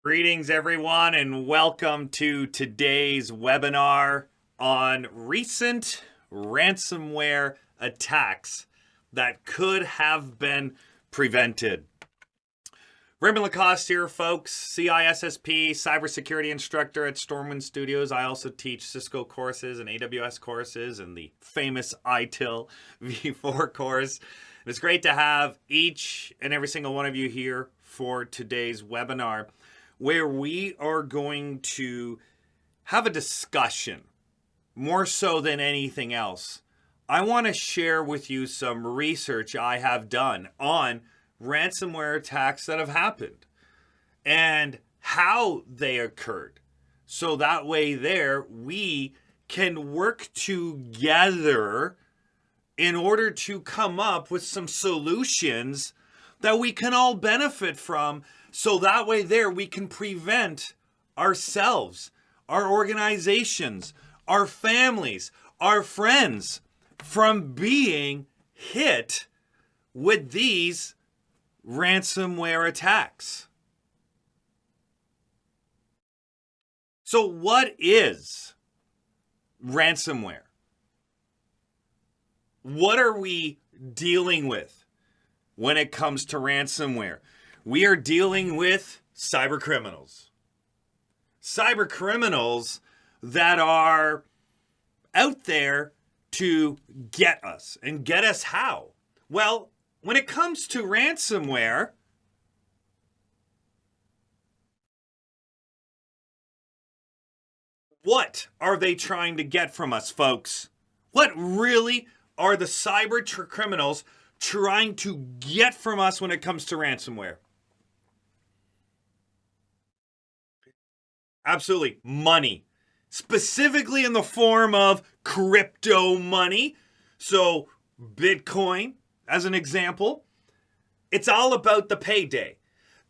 Greetings, everyone, and welcome to today's webinar on recent ransomware attacks that could have been prevented. Raymond Lacoste here, folks, CISSP, cybersecurity instructor at StormWind Studios. I also teach Cisco courses and AWS courses and the famous ITIL V4 course. And it's great to have each and every single one of you here for today's webinar, where we are going to have a discussion, more so than anything else. I want to share with you some research I have done on ransomware attacks that have happened and how they occurred. So that way we can work together in order to come up with some solutions that we can all benefit from. So that way we can prevent ourselves, our organizations, our families, our friends from being hit with these ransomware attacks. So what is ransomware? What are we dealing with when it comes to ransomware? We are dealing with cyber criminals. Cyber criminals that are out there to get us. And get us how? Well, when it comes to ransomware, what are they trying to get from us, folks? What really are the cyber criminals trying to get from us when it comes to ransomware? Absolutely, money. Specifically in the form of crypto money. So Bitcoin, as an example, it's all about the payday.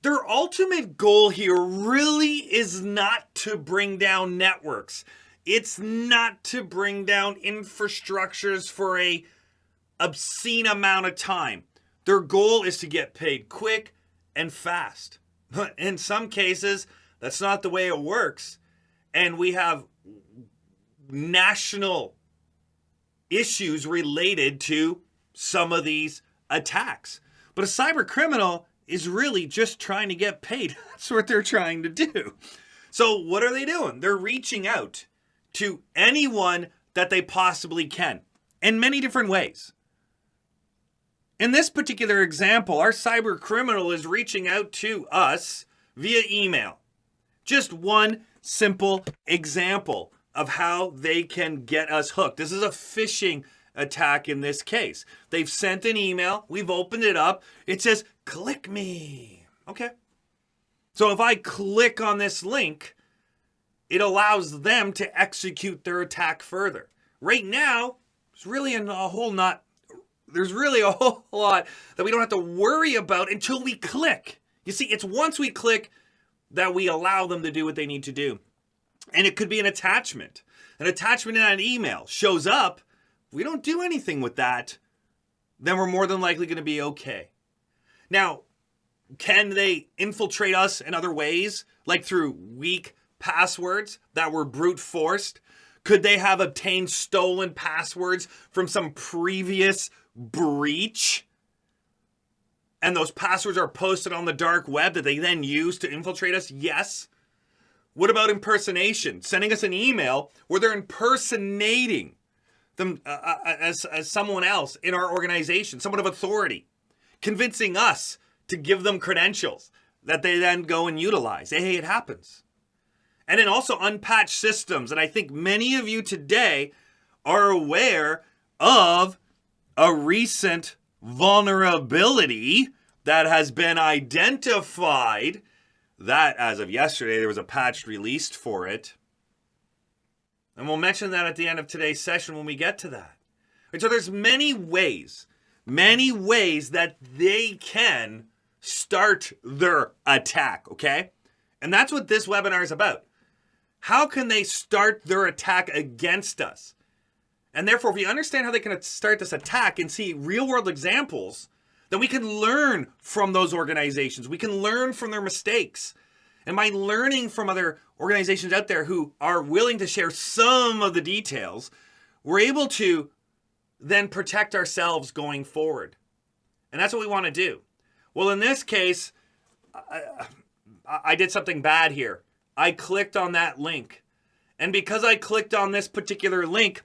Their ultimate goal here really is not to bring down networks. It's not to bring down infrastructures for a obscene amount of time. Their goal is to get paid quick and fast. But in some cases, that's not the way it works. And we have national issues related to some of these attacks. But a cyber criminal is really just trying to get paid. That's what they're trying to do. So what are they doing? They're reaching out to anyone that they possibly can in many different ways. In this particular example, our cyber criminal is reaching out to us via email. Just one simple example of how they can get us hooked. This is a phishing attack in this case. They've sent an email. We've opened it up. It says, click me. Okay. So if I click on this link, it allows them to execute their attack further. Right now, there's really a whole lot that we don't have to worry about until we click. You see, it's once we click that we allow them to do what they need to do. And it could be an attachment. An attachment in an email shows up. If we don't do anything with that, then we're more than likely going to be okay. Now, can they infiltrate us in other ways, like through weak passwords that were brute forced? Could they have obtained stolen passwords from some previous breach? And those passwords are posted on the dark web that they then use to infiltrate us? Yes. What about impersonation? Sending us an email where they're impersonating them as someone else in our organization, someone of authority, convincing us to give them credentials that they then go and utilize. Hey, it happens. And then also unpatched systems. And I think many of you today are aware of a recent vulnerability that has been identified, that as of yesterday there was a patch released for it, and we'll mention that at the end of today's session when we get to that. And so there's many ways that they can start their attack, okay? And that's what this webinar is about. How can they start their attack against us? And therefore, if we understand how they can start this attack and see real-world examples, then we can learn from those organizations. We can learn from their mistakes. And by learning from other organizations out there who are willing to share some of the details, we're able to then protect ourselves going forward. And that's what we want to do. Well, in this case, I did something bad here. I clicked on that link. And because I clicked on this particular link,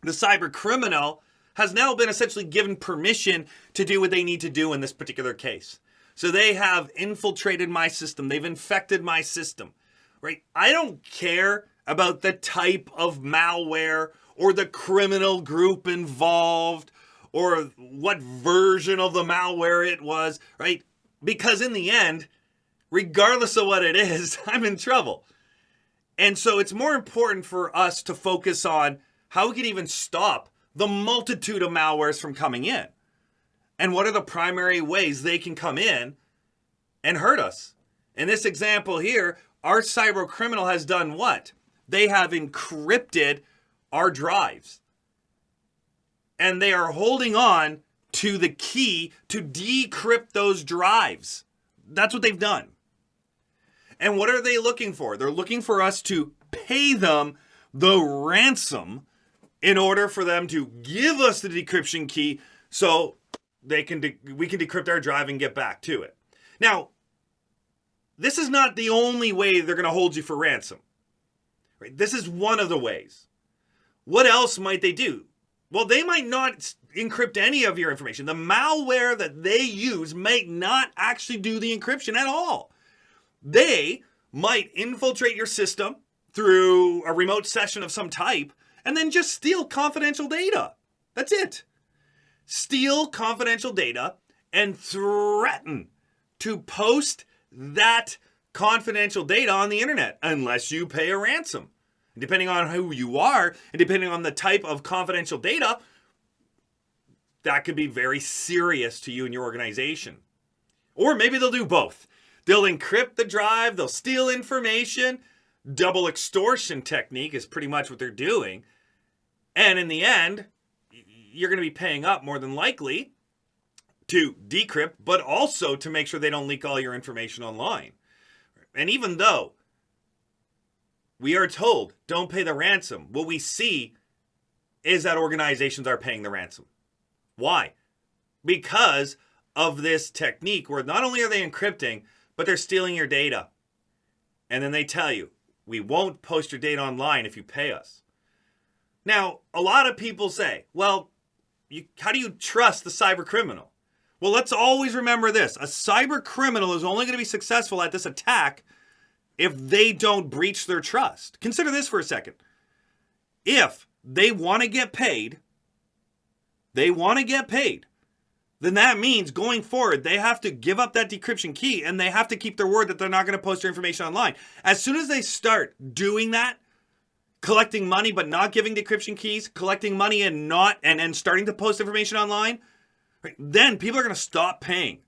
the cyber criminal has now been essentially given permission to do what they need to do in this particular case. So they have infiltrated my system. They've infected my system, right? I don't care about the type of malware or the criminal group involved or what version of the malware it was, right? Because in the end, regardless of what it is, I'm in trouble. And so it's more important for us to focus on how we can even stop the multitude of malwares from coming in. And what are the primary ways they can come in and hurt us? In this example here, our cyber criminal has done what? They have encrypted our drives. And they are holding on to the key to decrypt those drives. That's what they've done. And what are they looking for? They're looking for us to pay them the ransom in order for them to give us the decryption key so we can decrypt our drive and get back to it. Now, this is not the only way they're going to hold you for ransom. Right? This is one of the ways. What else might they do? Well, they might not encrypt any of your information. The malware that they use might not actually do the encryption at all. They might infiltrate your system through a remote session of some type and then just steal confidential data. That's it. Steal confidential data and threaten to post that confidential data on the internet unless you pay a ransom. Depending on who you are and depending on the type of confidential data, that could be very serious to you and your organization. Or maybe they'll do both. They'll encrypt the drive, they'll steal information. Double extortion technique is pretty much what they're doing. And in the end, you're going to be paying up more than likely to decrypt, but also to make sure they don't leak all your information online. And even though we are told, don't pay the ransom, what we see is that organizations are paying the ransom. Why? Because of this technique where not only are they encrypting, but they're stealing your data. And then they tell you, we won't post your data online if you pay us. Now, a lot of people say, well, how do you trust the cyber criminal? Well, let's always remember this. A cyber criminal is only going to be successful at this attack if they don't breach their trust. Consider this for a second. If they want to get paid, then that means going forward, they have to give up that decryption key and they have to keep their word that they're not going to post their information online. As soon as they start doing that, collecting money but not giving decryption keys, collecting money and then starting to post information online, right, then people are going to stop paying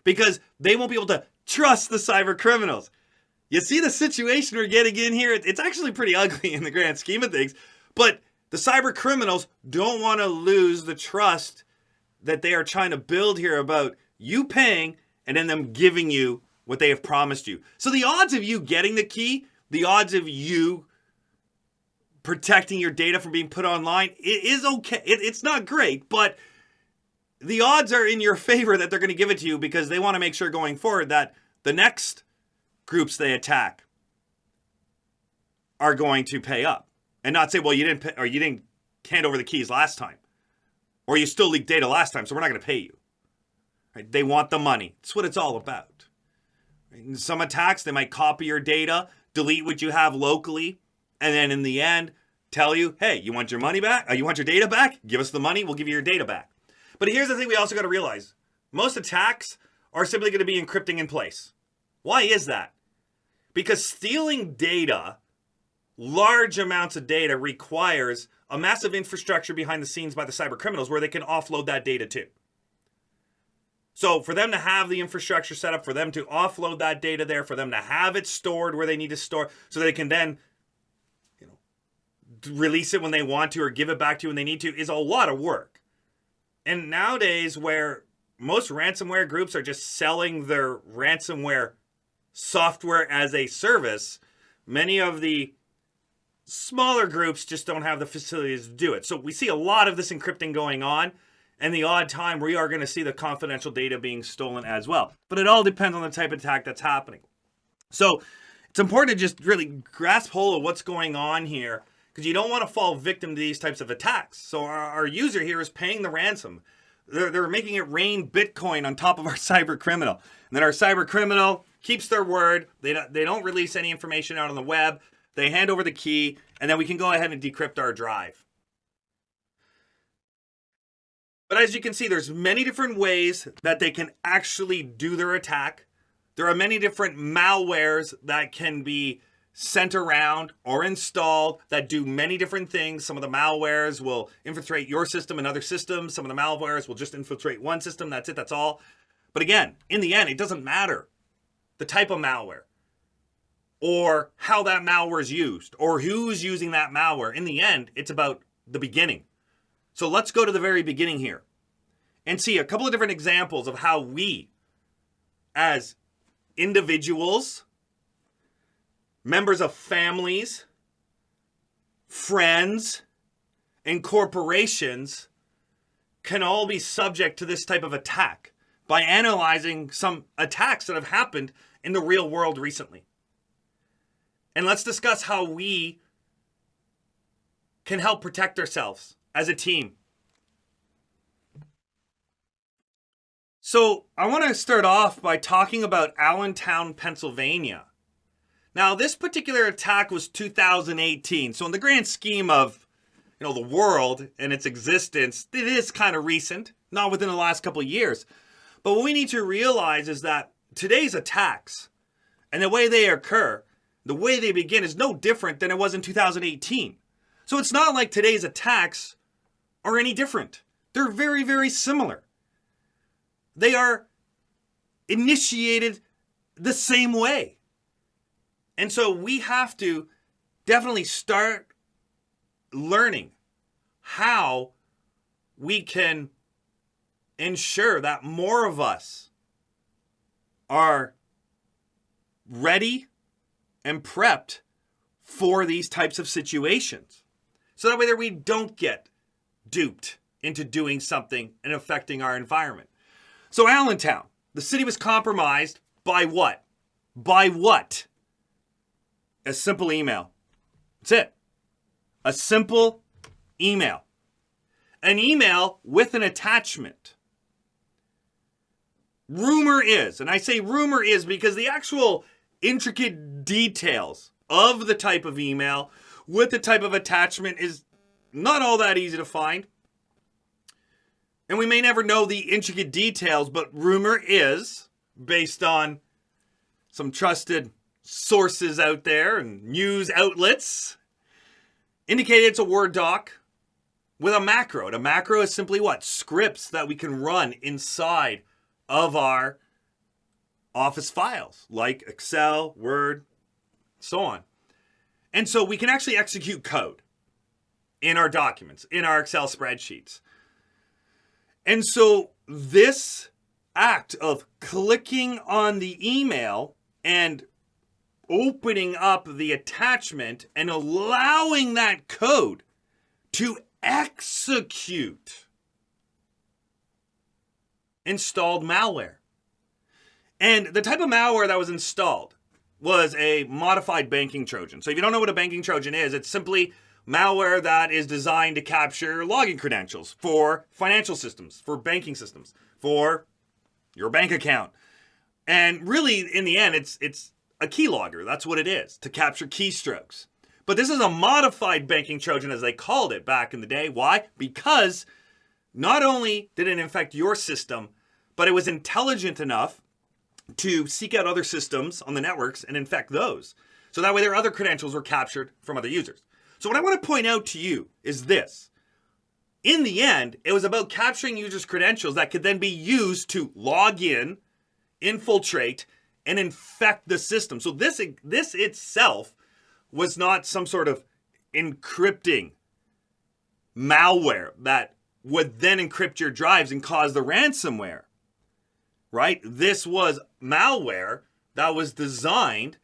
because they won't be able to trust the cyber criminals. You see the situation we're getting in here? It's actually pretty ugly in the grand scheme of things, but the cyber criminals don't want to lose the trust that they are trying to build here about you paying and then them giving you what they have promised you. So the odds of you getting the key, the odds of you protecting your data from being put online, it is okay. It's not great, but the odds are in your favor that they're going to give it to you because they want to make sure going forward that the next groups they attack are going to pay up and not say, well, you didn't pay, or you didn't hand over the keys last time, or you still leaked data last time, so we're not going to pay you. Right? They want the money. That's what it's all about. Right? In some attacks, they might copy your data, delete what you have locally, and then in the end, tell you, hey, you want your money back? You want your data back? Give us the money, we'll give you your data back. But here's the thing we also got to realize. Most attacks are simply going to be encrypting in place. Why is that? Because stealing data, large amounts of data, requires a massive infrastructure behind the scenes by the cyber criminals where they can offload that data to. So for them to have the infrastructure set up, for them to offload that data there, for them to have it stored where they need to store, so they can then release it when they want to or give it back to you when they need to, is a lot of work. And nowadays, where most ransomware groups are just selling their ransomware software as a service, many of the smaller groups just don't have the facilities to do it. So we see a lot of this encrypting going on, and the odd time we are going to see the confidential data being stolen as well. But it all depends on the type of attack that's happening. So it's important to just really grasp hold of what's going on here, because you don't want to fall victim to these types of attacks. So our user here is paying the ransom. They're making it rain Bitcoin on top of our cyber criminal. And then our cyber criminal keeps their word. They don't release any information out on the web. They hand over the key, and then we can go ahead and decrypt our drive. But as you can see, there's many different ways that they can actually do their attack. There are many different malwares that can be sent around or installed that do many different things. Some of the malwares will infiltrate your system and other systems. Some of the malwares will just infiltrate one system. That's it. That's all. But again, in the end, it doesn't matter the type of malware or how that malware is used or who's using that malware. In the end, it's about the beginning. So let's go to the very beginning here and see a couple of different examples of how we, as individuals, members of families, friends, and corporations, can all be subject to this type of attack by analyzing some attacks that have happened in the real world recently. And let's discuss how we can help protect ourselves as a team. So I want to start off by talking about Allentown, Pennsylvania. Now, this particular attack was 2018. So in the grand scheme of, the world and its existence, it is kind of recent, not within the last couple of years. But what we need to realize is that today's attacks and the way they occur, the way they begin is no different than it was in 2018. So it's not like today's attacks are any different. They're very, very similar. They are initiated the same way. And so we have to definitely start learning how we can ensure that more of us are ready and prepped for these types of situations. So that way we don't get duped into doing something and affecting our environment. So Allentown, the city was compromised by what? By what? A simple email. That's it. A simple email. An email with an attachment. Rumor is, and I say rumor is because the actual intricate details of the type of email with the type of attachment is not all that easy to find. And we may never know the intricate details, but rumor is, based on some trusted sources out there and news outlets, indicated it's a Word doc with a macro. And a macro is simply what? Scripts that we can run inside of our Office files, like Excel, Word, so on. And so we can actually execute code in our documents, in our Excel spreadsheets. And so this act of clicking on the email and opening up the attachment and allowing that code to execute installed malware. And the type of malware that was installed was a modified banking Trojan. So if you don't know what a banking Trojan is, it's simply malware that is designed to capture login credentials for financial systems, for banking systems, for your bank account. And really, in the end, it's a keylogger. That's what it is, to capture keystrokes. But this is a modified banking Trojan, as they called it back in the day. Why? Because not only did it infect your system, but it was intelligent enough to seek out other systems on the networks and infect those. So that way their other credentials were captured from other users. So what I want to point out to you is this. In the end, it was about capturing users' credentials that could then be used to log in, infiltrate, and infect the system. So this itself was not some sort of encrypting malware that would then encrypt your drives and cause the ransomware, right? This was malware that was designed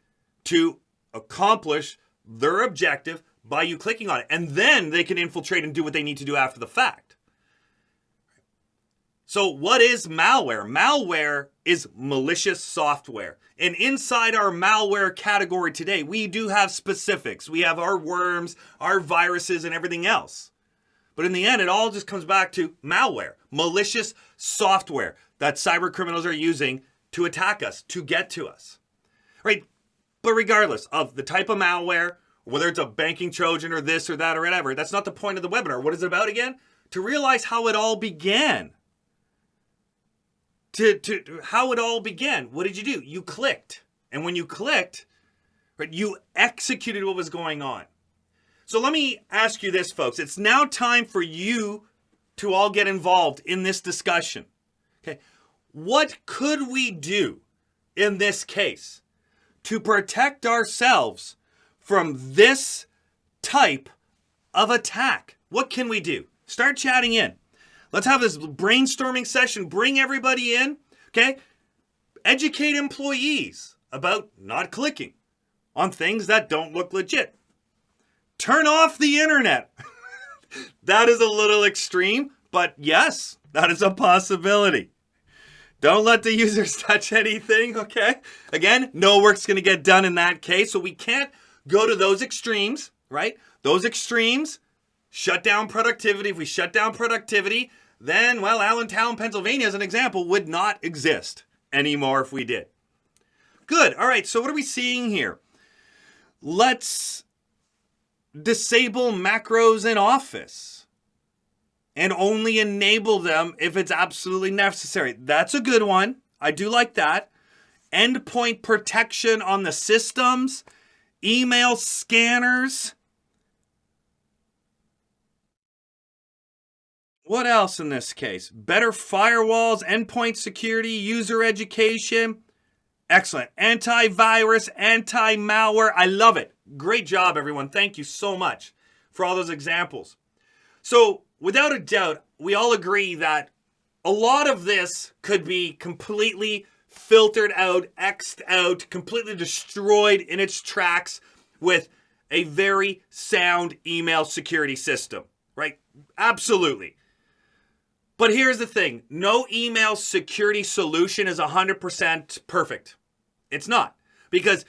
to accomplish their objective by you clicking on it. And then they can infiltrate and do what they need to do after the fact. So what is malware? Malware is malicious software. And inside our malware category today, we do have specifics. We have our worms, our viruses, and everything else. But in the end, it all just comes back to malware, malicious software that cyber criminals are using to attack us, to get to us. Right? But regardless of the type of malware, whether it's a banking Trojan or this or that or whatever, that's not the point of the webinar. What is it about again? To realize how it all began. How it all began. What did you do? You clicked. And when you clicked, right, you executed what was going on. So let me ask you this, folks. It's now time for you to all get involved in this discussion. Okay. What could we do in this case to protect ourselves from this type of attack? What can we do? Start chatting in. Let's have this brainstorming session. Bring everybody in, okay? Educate employees about not clicking on things that don't look legit. Turn off the internet. That is a little extreme, but yes, that is a possibility. Don't let the users touch anything, okay? Again, no work's going to get done in that case, so we can't go to those extremes, right? Those extremes shut down productivity. If we shut down productivity, then, well, Allentown, Pennsylvania, as an example, would not exist anymore if we did. Good. All right, so what are we seeing here? Let's disable macros in Office and only enable them if it's absolutely necessary. That's a good one. I do like that. Endpoint protection on the systems, email scanners. What else in this case? Better firewalls, endpoint security, user education. Excellent. Antivirus, anti-malware. I love it. Great job, everyone. Thank you so much for all those examples. So, without a doubt, we all agree that a lot of this could be completely filtered out, X'd out, completely destroyed in its tracks with a very sound email security system, right? Absolutely. But here's the thing. No email security solution is 100% perfect. It's not. Because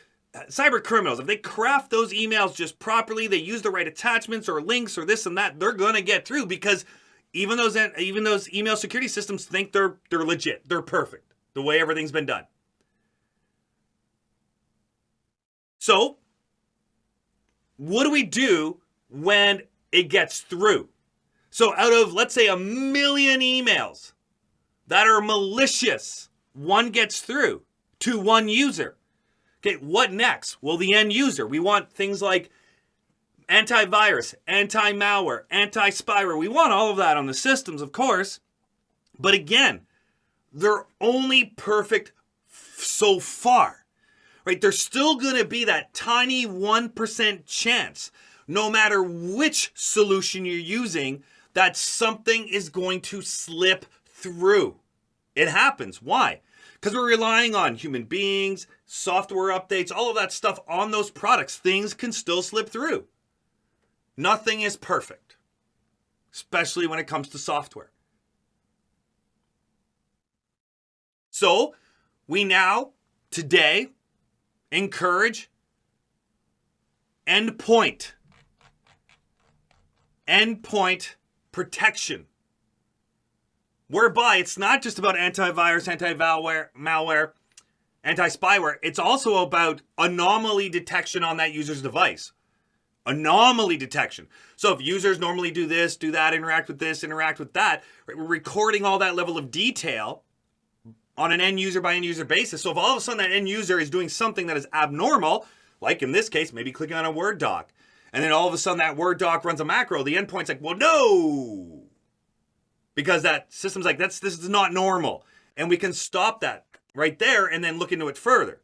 cyber criminals, if they craft those emails just properly, they use the right attachments or links or this and that, they're going to get through because even those email security systems think they're legit. They're perfect. The way everything's been done. So, what do we do when it gets through? So out of, let's say, 1 million emails that are malicious, one gets through to one user. Okay, what next? Well, the end user. We want things like antivirus, anti-malware, anti-spyware. We want all of that on the systems, of course. But again, they're only perfect so far. Right? There's still going to be that tiny 1% chance, no matter which solution you're using, that something is going to slip through. It happens. Why? Because we're relying on human beings, software updates, all of that stuff on those products. Things can still slip through. Nothing is perfect, especially when it comes to software. So, we now, today, encourage endpoint protection, whereby it's not just about antivirus, anti-malware, anti-spyware. It's also about anomaly detection on that user's device. Anomaly detection. So if users normally do this, do that, interact with this, interact with that, right, we're recording all that level of detail on an end user by end user basis. So if all of a sudden that end user is doing something that is abnormal, like in this case, maybe clicking on a Word doc, and then all of a sudden that Word doc runs a macro, the endpoint's like, well, no! Because that system's like, this is not normal. And we can stop that right there and then look into it further.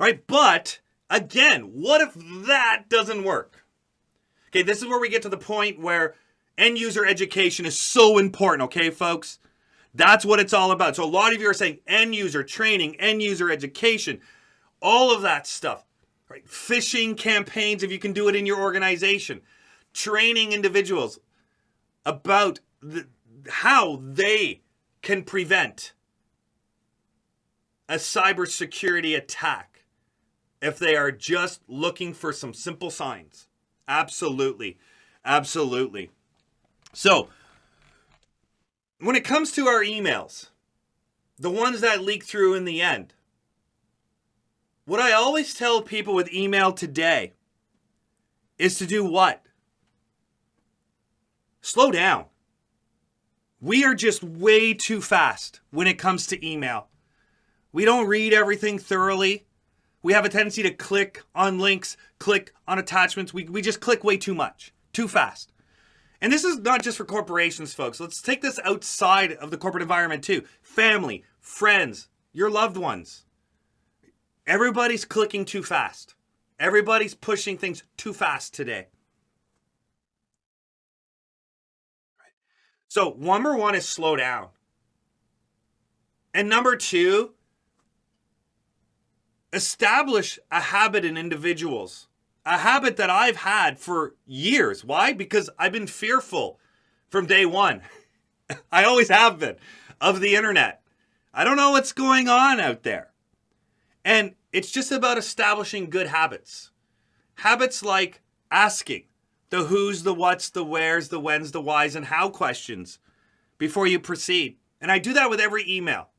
All right, but again, what if that doesn't work? Okay, this is where we get to the point where end user education is so important, okay, folks? That's what it's all about. So a lot of you are saying end user training, end user education, all of that stuff, right? Phishing campaigns, if you can do it in your organization, training individuals about how they can prevent a cybersecurity attack if they are just looking for some simple signs. Absolutely. Absolutely. So, when it comes to our emails, the ones that leak through in the end, what I always tell people with email today is to do what? Slow down. We are just way too fast when it comes to email. We don't read everything thoroughly. We have a tendency to click on links, click on attachments. We just click way too much, too fast. And this is not just for corporations, folks. Let's take this outside of the corporate environment too. Family, friends, your loved ones. Everybody's clicking too fast. Everybody's pushing things too fast today. So number one is slow down. And number two, establish a habit in individuals. A habit that I've had for years. Why? Because I've been fearful from day one. I always have been, of the internet. I don't know what's going on out there. And it's just about establishing good habits. Habits like asking the who's, the what's, the where's, the when's, the why's, and how questions before you proceed. And I do that with every email.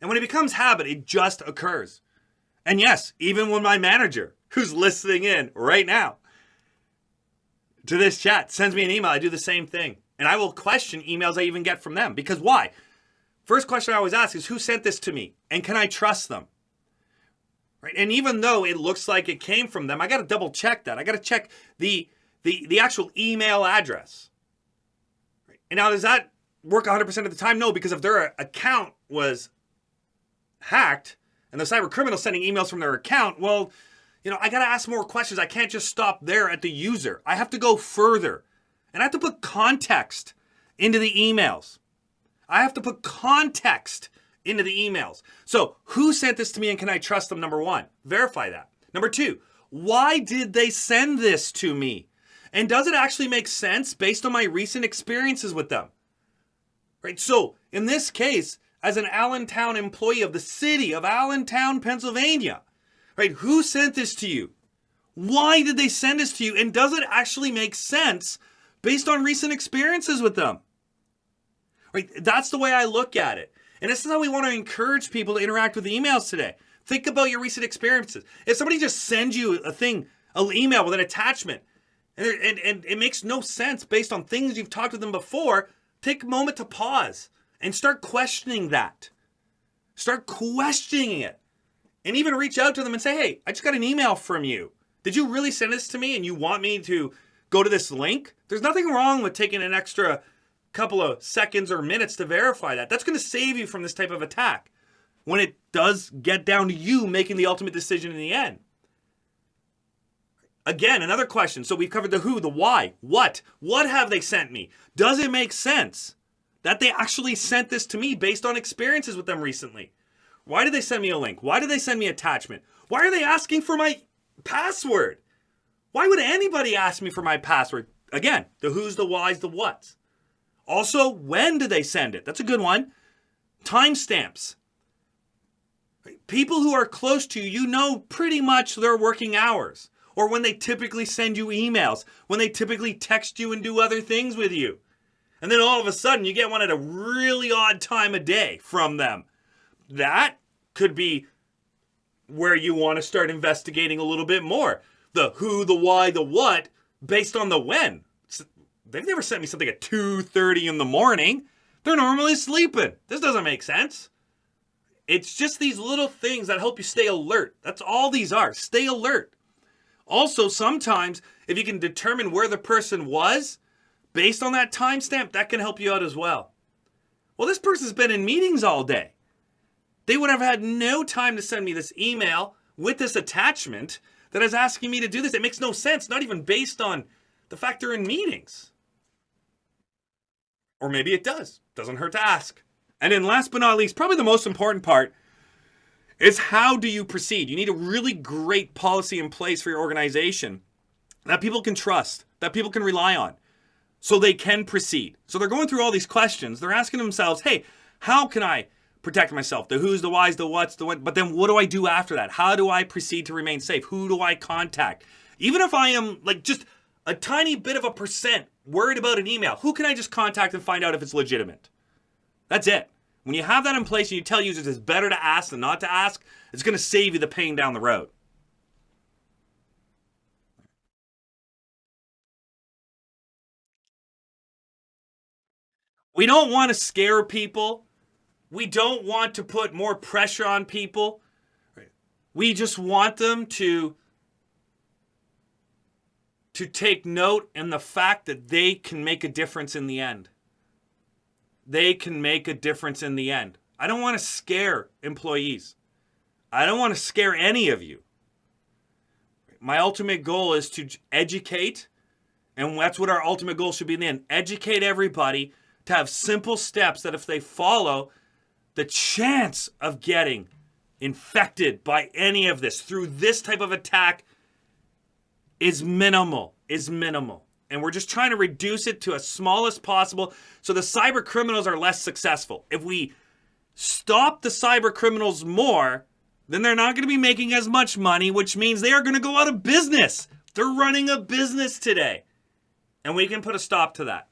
And when it becomes habit, it just occurs. And yes, even when my manager, who's listening in right now to this chat, sends me an email, I do the same thing. And I will question emails I even get from them. Because why? First question I always ask is, who sent this to me? And can I trust them? Right? And even though it looks like it came from them, I got to double check that. I got to check the actual email address. Right? And now, does that work 100% of the time? No, because if their account was hacked, and the cyber criminal sending emails from their account, well, I got to ask more questions. I can't just stop there at the user. I have to go further. And I have to put context into the emails. I have to put context into the emails. So, who sent this to me and can I trust them? Number one, verify that. Number two, why did they send this to me? And does it actually make sense based on my recent experiences with them? Right? So, in this case, as an Allentown employee of the city of Allentown, Pennsylvania, right? Who sent this to you? Why did they send this to you? And does it actually make sense based on recent experiences with them? Right? That's the way I look at it. And this is how we want to encourage people to interact with emails today. Think about your recent experiences. If somebody just sends you an email with an attachment, and it makes no sense based on things you've talked with them before, take a moment to pause. And start questioning that. Start questioning it. And even reach out to them and say, hey, I just got an email from you. Did you really send this to me and you want me to go to this link? There's nothing wrong with taking an extra couple of seconds or minutes to verify that. That's going to save you from this type of attack when it does get down to you making the ultimate decision in the end. Again, another question. So we've covered the who, the why, what. What have they sent me? Does it make sense that they actually sent this to me based on experiences with them recently? Why did they send me a link? Why did they send me an attachment? Why are they asking for my password? Why would anybody ask me for my password? Again, the who's, the why's, the what's. Also, when did they send it? That's a good one. Timestamps. People who are close to you, pretty much their working hours, or when they typically send you emails, when they typically text you and do other things with you. And then all of a sudden, you get one at a really odd time of day from them. That could be where you want to start investigating a little bit more. The who, the why, the what, based on the when. They've never sent me something at 2:30 in the morning. They're normally sleeping. This doesn't make sense. It's just these little things that help you stay alert. That's all these are. Stay alert. Also, sometimes, if you can determine where the person was, based on that timestamp, that can help you out as well. Well, this person's been in meetings all day. They would have had no time to send me this email with this attachment that is asking me to do this. It makes no sense, not even based on the fact they're in meetings. Or maybe it does. Doesn't hurt to ask. And then last but not least, probably the most important part is how do you proceed? You need a really great policy in place for your organization that people can trust, that people can rely on, so they can proceed. So they're going through all these questions. They're asking themselves, hey, how can I protect myself? The who's, the why's, the what's, the what. But then what do I do after that? How do I proceed to remain safe? Who do I contact? Even if I am like just a tiny bit of a percent worried about an email, who can I just contact and find out if it's legitimate? That's it. When you have that in place and you tell users it's better to ask than not to ask, it's going to save you the pain down the road. We don't want to scare people. We don't want to put more pressure on people. We just want them to take note in the fact that they can make a difference in the end. They can make a difference in the end. I don't want to scare employees. I don't want to scare any of you. My ultimate goal is to educate, and that's what our ultimate goal should be in the end. Educate everybody to have simple steps that if they follow, the chance of getting infected by any of this through this type of attack is minimal. And we're just trying to reduce it to as small as possible so the cyber criminals are less successful. If we stop the cyber criminals more, then they're not going to be making as much money, which means they are going to go out of business. They're running a business today. And we can put a stop to that.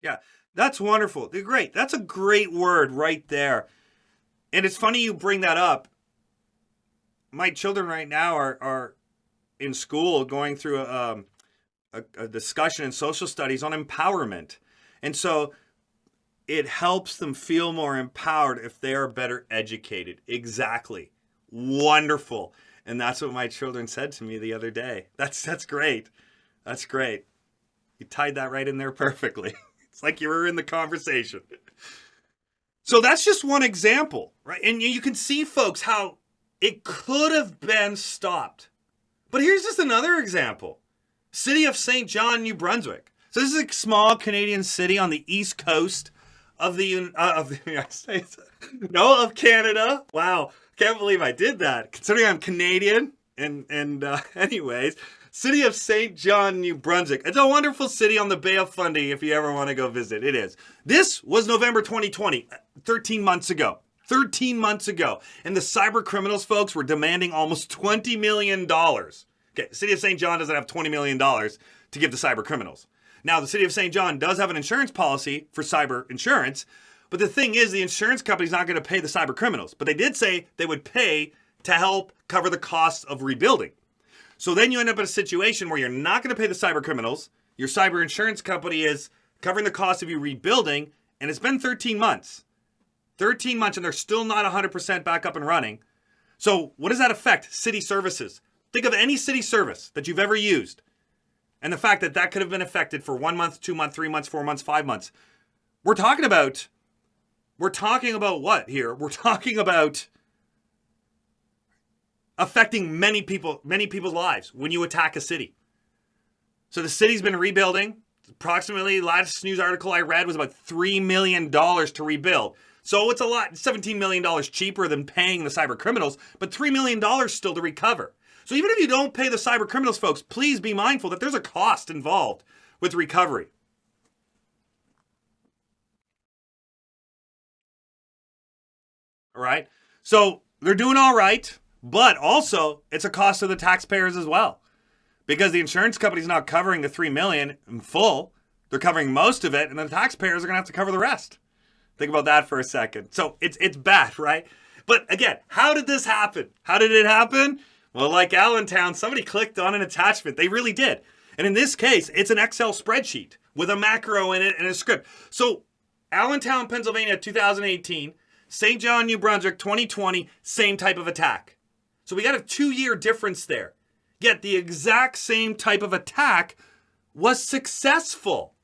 Yeah, that's wonderful. Great. That's a great word right there. And it's funny you bring that up. My children right now are in school going through a discussion in social studies on empowerment. And so it helps them feel more empowered if they are better educated. Exactly. Wonderful. And that's what my children said to me the other day. That's great. That's great. You tied that right in there perfectly. It's like you were in the conversation. So that's just one example, right? And you can see, folks, how it could have been stopped. But here's just another example. City of St. John, New Brunswick. So this is a small Canadian city on the east coast of the United States. No, of Canada. Wow, can't believe I did that. Considering I'm Canadian. And anyways, City of St. John, New Brunswick. It's a wonderful city on the Bay of Fundy if you ever want to go visit. It is. This was November 2020, 13 months ago. 13 months ago. And the cyber criminals, folks, were demanding almost $20 million. Okay, the City of St. John doesn't have $20 million to give the cyber criminals. Now, the City of St. John does have an insurance policy for cyber insurance, but the thing is, the insurance company's not going to pay the cyber criminals. But they did say they would pay to help cover the costs of rebuilding. So then you end up in a situation where you're not going to pay the cyber criminals. Your cyber insurance company is covering the cost of you rebuilding, and it's been 13 months. 13 months, and they're still not 100% back up and running. So what does that affect? City services. Think of any city service that you've ever used, and the fact that that could have been affected for 1 month, 2 months, 3 months, 4 months, 5 months. We're talking about what here? We're talking about affecting many people's lives when you attack a city. So the city's been rebuilding. Approximately, last news article I read was about $3 million to rebuild. So it's a lot, $17 million cheaper than paying the cyber criminals, but $3 million still to recover. So even if you don't pay the cyber criminals, folks, please be mindful that there's a cost involved with recovery. All right? So they're doing all right, but also it's a cost to the taxpayers as well. Because the insurance company's not covering the $3 million in full. They're covering most of it, and the taxpayers are going to have to cover the rest. Think about that for a second. So it's bad, right? But again, how did this happen? How did it happen? Well, like Allentown, somebody clicked on an attachment. They really did. And in this case, it's an Excel spreadsheet with a macro in it and a script. So Allentown, Pennsylvania, 2018, St. John, New Brunswick, 2020, same type of attack. So we got a 2-year difference there. Yet the exact same type of attack was successful.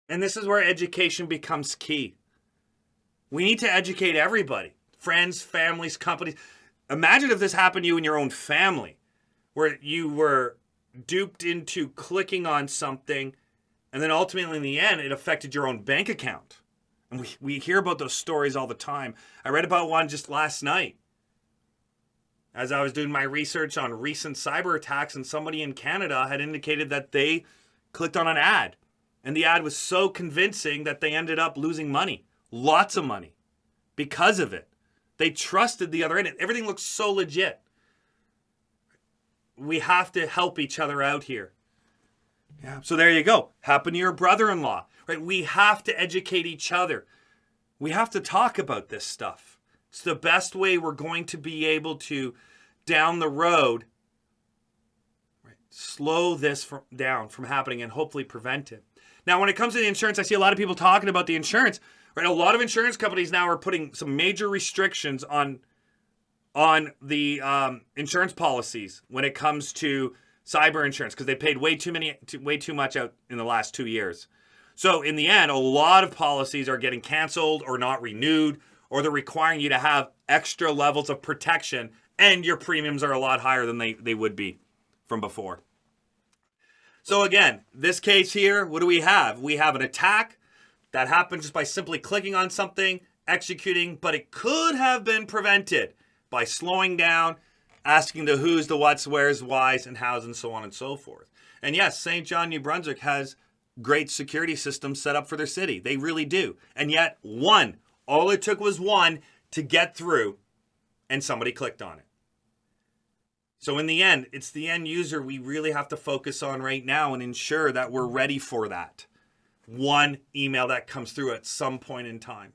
And this is where education becomes key. We need to educate everybody. Friends, families, companies. Imagine if this happened to you in your own family, where you were duped into clicking on something, and then ultimately in the end, it affected your own bank account. And we hear about those stories all the time. I read about one just last night as I was doing my research on recent cyber attacks, and somebody in Canada had indicated that they clicked on an ad. And the ad was so convincing that they ended up losing money, lots of money, because of it. They trusted the other end. Everything looks so legit. We have to help each other out here. Yeah. So there you go. Happened to your brother-in-law, right? We have to educate each other. We have to talk about this stuff. It's the best way we're going to be able to, down the road, right, slow this down from happening and hopefully prevent it. Now, when it comes to the insurance, I see a lot of people talking about the insurance. Right? A lot of insurance companies now are putting some major restrictions on the insurance policies when it comes to cyber insurance, because they paid way too much out in the last 2 years. So in the end, a lot of policies are getting canceled or not renewed, or they're requiring you to have extra levels of protection, and your premiums are a lot higher than they would be from before. So again, this case here, what do we have? We have an attack that happened just by simply clicking on something, executing, but it could have been prevented by slowing down, asking the who's, the what's, where's, why's, and how's, and so on and so forth. And yes, St. John, New Brunswick has great security systems set up for their city. They really do. And yet, all it took was one to get through, and somebody clicked on it. So in the end, it's the end user we really have to focus on right now and ensure that we're ready for that one email that comes through at some point in time.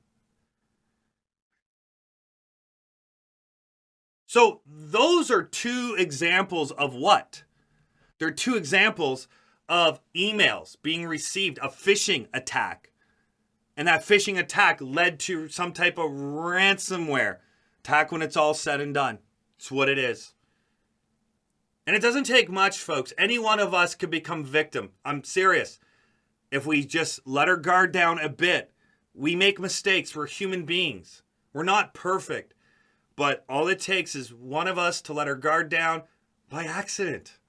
So those are two examples of what? They're two examples of emails being received, a phishing attack. And that phishing attack led to some type of ransomware attack when it's all said and done. It's what it is. And it doesn't take much, folks. Any one of us could become victim. I'm serious. If we just let our guard down a bit, we make mistakes. We're human beings. We're not perfect. But all it takes is one of us to let our guard down by accident.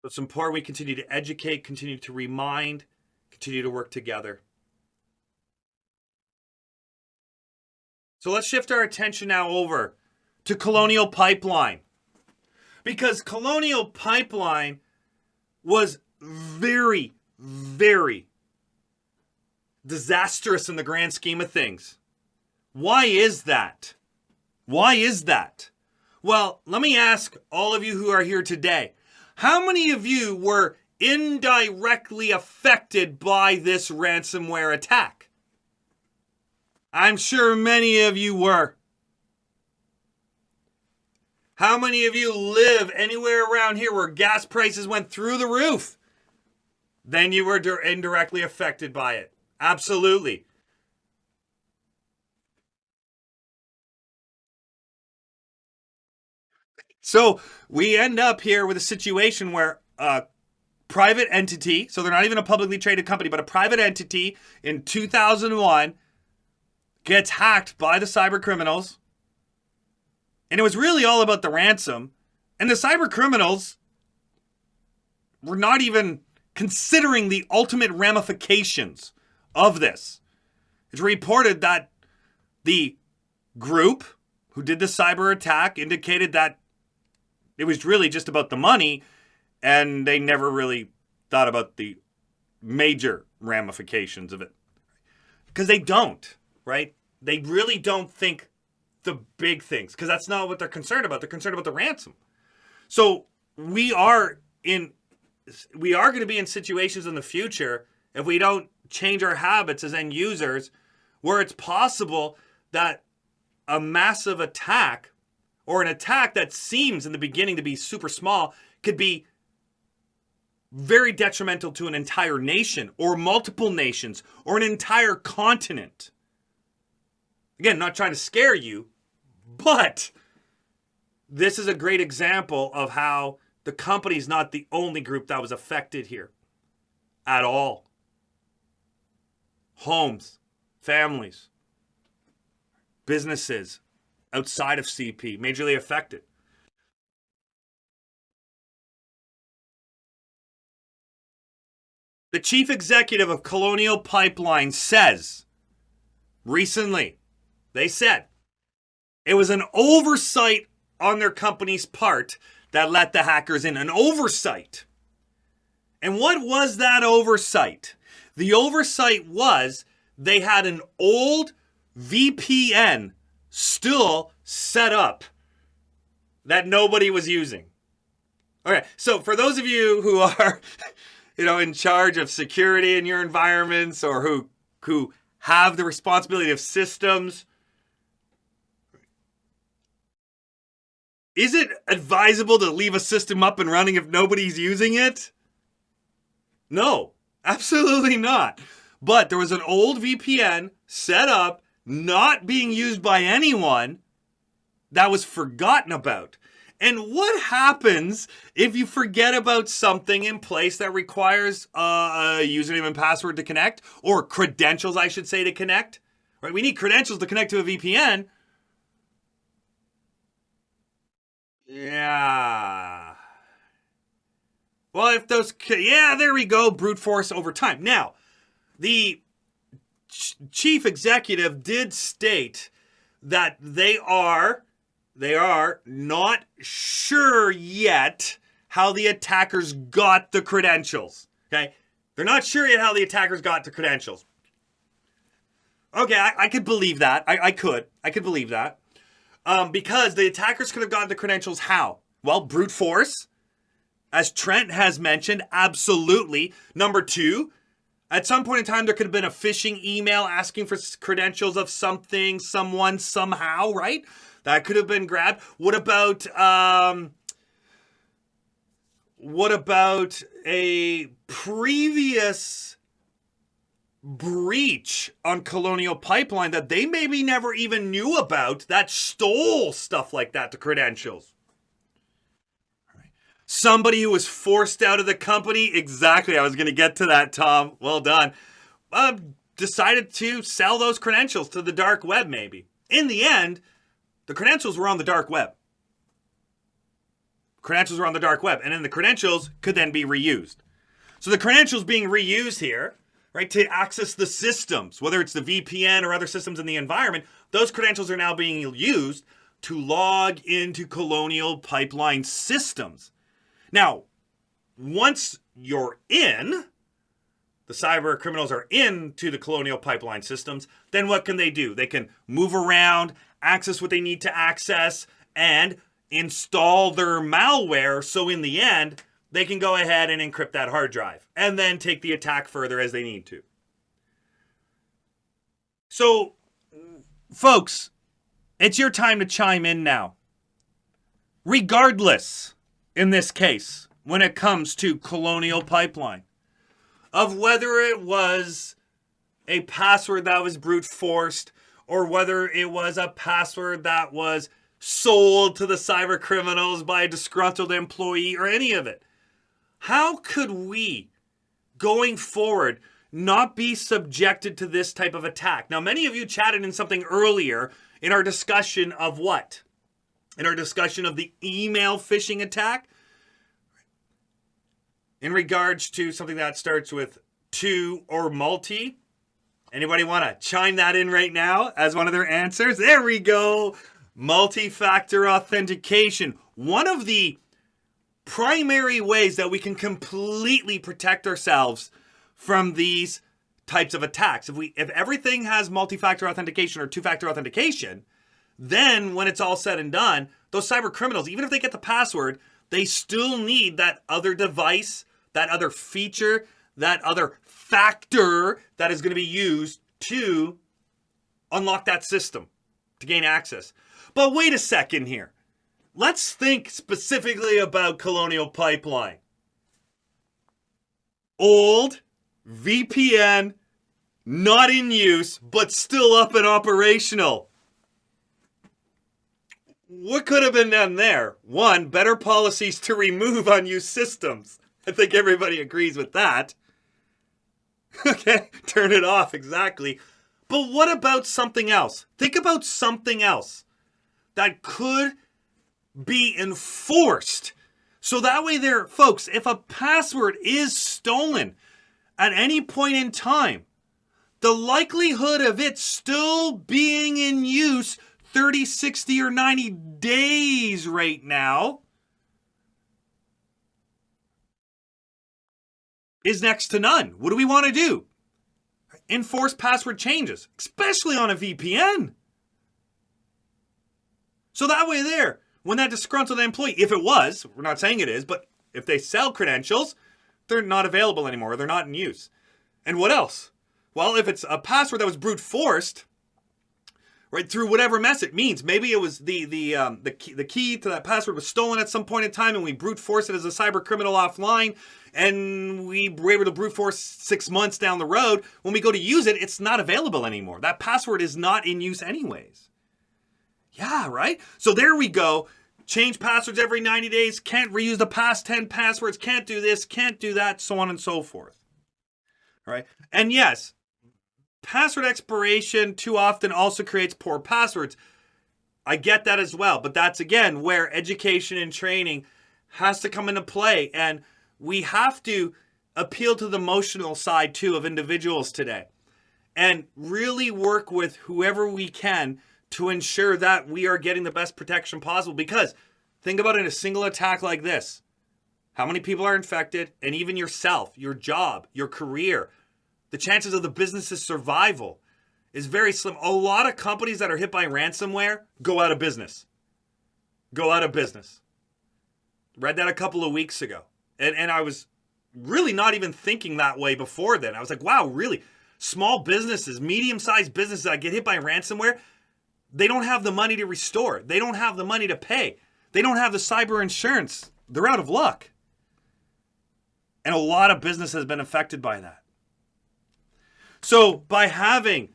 It's important we continue to educate, continue to remind, continue to work together. So let's shift our attention now over to Colonial Pipeline. Because Colonial Pipeline was very, very disastrous in the grand scheme of things. Why is that? Why is that? Well, let me ask all of you who are here today. How many of you were indirectly affected by this ransomware attack? I'm sure many of you were. How many of you live anywhere around here where gas prices went through the roof? Then you were indirectly affected by it. Absolutely. So we end up here with a situation where a private entity, so they're not even a publicly traded company, but a private entity in 2001 gets hacked by the cyber criminals. And it was really all about the ransom. And the cyber criminals were not even considering the ultimate ramifications of this. It's reported that the group who did the cyber attack indicated that it was really just about the money, and they never really thought about the major ramifications of it. Because they don't, right? They really don't think the big things, because that's not what they're concerned about. They're concerned about the ransom. So we are going to be in situations in the future, if we don't change our habits as end users, where it's possible that a massive attack, or an attack that seems in the beginning to be super small, could be very detrimental to an entire nation or multiple nations or an entire continent. Again, not trying to scare you, but this is a great example of how the company is not the only group that was affected here at all. homes, families, businesses outside of CP, majorly affected. The chief executive of Colonial Pipeline says, recently, they said, it was an oversight on their company's part that let the hackers in. An oversight. And what was that oversight? The oversight was they had an old VPN still set up that nobody was using. Okay, so for those of you who are, in charge of security in your environments, or who have the responsibility of systems, is it advisable to leave a system up and running if nobody's using it? No, absolutely not. But there was an old VPN set up, not being used by anyone, that was forgotten about. And what happens if you forget about something in place that requires a username and password to connect, or credentials, I should say, to connect? Right? We need credentials to connect to a VPN. Yeah. Well, if those... Yeah, there we go. Brute force over time. Now, the chief executive did state that they are not sure yet how the attackers got the credentials. Okay? They're not sure yet how the attackers got the credentials. Okay, I could believe that. I could believe that. Because the attackers could have gotten the credentials how? Well, brute force. As Trent has mentioned, absolutely. Number two, at some point in time, there could have been a phishing email asking for credentials of something, someone, somehow, right? That could have been grabbed. What about a previous breach on Colonial Pipeline that they maybe never even knew about that stole stuff like that, the credentials? Somebody who was forced out of the company, exactly, I was going to get to that, Tom. Well done. Decided to sell those credentials to the dark web, maybe. In the end, the credentials were on the dark web. Credentials were on the dark web, and then the credentials could then be reused. So the credentials being reused here, right, to access the systems, whether it's the VPN or other systems in the environment, those credentials are now being used to log into Colonial Pipeline systems. Now, once you're in, the cyber criminals are into the Colonial Pipeline systems, then what can they do? They can move around, access what they need to access, and install their malware, so in the end, they can go ahead and encrypt that hard drive, and then take the attack further as they need to. So, folks, it's your time to chime in now. Regardless, in this case, when it comes to Colonial Pipeline, of whether it was a password that was brute forced, or whether it was a password that was sold to the cyber criminals by a disgruntled employee, or any of it, how could we, going forward, not be subjected to this type of attack? Now, many of you chatted in something earlier in our discussion of what? In our discussion of the email phishing attack, in regards to something that starts with to or multi. Anybody want to chime that in right now as one of their answers? There we go. Multi-factor authentication. One of the primary ways that we can completely protect ourselves from these types of attacks. If everything has multi-factor authentication or two-factor authentication, then when it's all said and done, those cyber criminals, even if they get the password, they still need that other device, that other feature, that other factor that is going to be used to unlock that system, to gain access. But wait a second here. Let's think specifically about Colonial Pipeline. Old, VPN, not in use, but still up and operational. What could have been done there? One, better policies to remove unused systems. I think everybody agrees with that. Okay, turn it off, exactly. But what about something else? Think about something else that could be enforced. So that way there, folks, if a password is stolen at any point in time, the likelihood of it still being in use 30, 60, or 90 days right now is next to none. What do we want to do? Enforce password changes, especially on a VPN. So that way there, when that disgruntled employee, if it was, we're not saying it is, but if they sell credentials, they're not available anymore. They're not in use. And what else? Well, if it's a password that was brute forced, right, through whatever mess it means, maybe it was the key to that password was stolen at some point in time, and we brute forced it as a cyber criminal offline, and we were able to brute force 6 months down the road. When we go to use it, it's not available anymore. That password is not in use anyways. Yeah, right? So there we go. Change passwords every 90 days. Can't reuse the past 10 passwords. Can't do this. Can't do that. So on and so forth. All right? And yes, password expiration too often also creates poor passwords. I get that as well. But that's, again, where education and training has to come into play. And we have to appeal to the emotional side, too, of individuals today. And really work with whoever we can to ensure that we are getting the best protection possible. Because think about it, in a single attack like this, how many people are infected, and even yourself, your job, your career, the chances of the business's survival is very slim. A lot of companies that are hit by ransomware go out of business. Go out of business. Read that a couple of weeks ago. And I was really not even thinking that way before then. I was like, wow, really? Small businesses, medium-sized businesses that get hit by ransomware, they don't have the money to restore. They don't have the money to pay. They don't have the cyber insurance. They're out of luck. And a lot of business has been affected by that. So by having